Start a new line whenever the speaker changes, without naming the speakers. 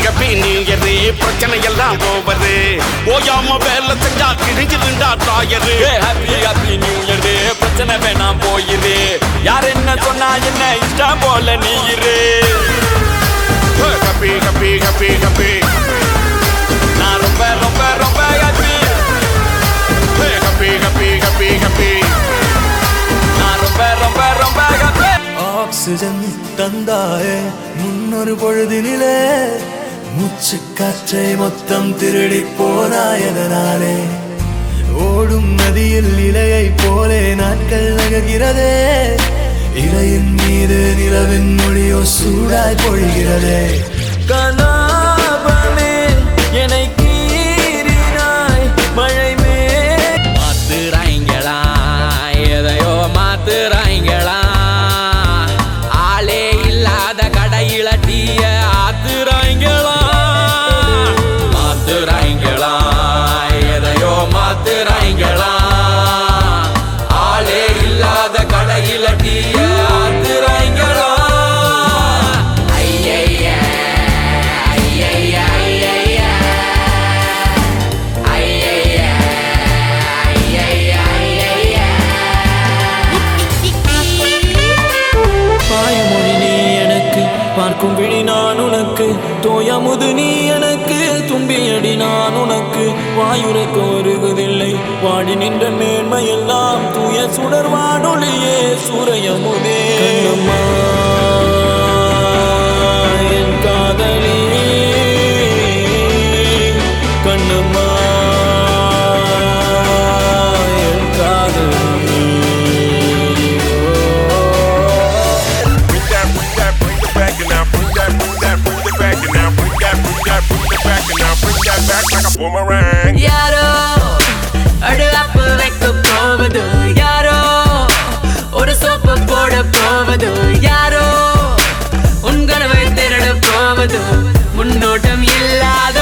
happy new year பிரச்சனை எல்லாம் over ஓயாம வேலை செஞ்சா கிழிஞ்சிருந்தா டாயர்
happy new year பிரச்சனை வேணாம் போயிரு யார் என்ன சொன்னா என்ன இஷ்டம் போல நீ இரு
happy happy happy happy
நான் ரொம்ப ரொம்ப ரொம்ப happy
happy happy happy happy
நான் ரொம்ப ரொம்ப ரொம்ப happy
ஆக்சிஜன் தந்தாயே முன்னொரு பொழுதினிலே மூச்சு காற்றை மொத்தம் திருடி போனாயதனாலே ஓடும் நதியில் இலையை போலே நாட்கள் நகர்கிறதே இலையின் மீது நிலவின் மொழியோ சூடாய் பொழிகிறதே கலாபமே என்னை கீறினாய் மழை மே
மாத்துறாங்களா எதையோ மாத்துறாங்களா ஆளே இல்லாத கடையில டீய ஆத்துறாங்களா மாத்துறாங்களா எதையோ மாத்துறாங்களா ஆளே இல்லாத கடையில டீய ஆத்துறாங்களா ஐயைய ஐயைய ஐயைய ஐயைய ஐயைய ஐயைய
பாயமொழி நீ எனக்கு பார்க்கும் விழி நான் உனக்கு தோயமுது நீ எனக்கு தும்பியடி நான் உனக்கு வாயுரைக்க வருவதில்லை வாடி நின்ற மேன்மையெல்லாம் தூய சுடர் வானொலியே சூரையமுதே கண்ணம்மா என் காதலி கண்ணம்மா என் காதலி
bring it back and now bring that back and now bring that back and now bring that back like a boomerang
யாரோ அடுப்பு வைக்க போவது யாரோ ஒரு சோப்பு போட போவது யாரோ உன் கனவை திருட போவது முன்னோட்டம் இல்லாத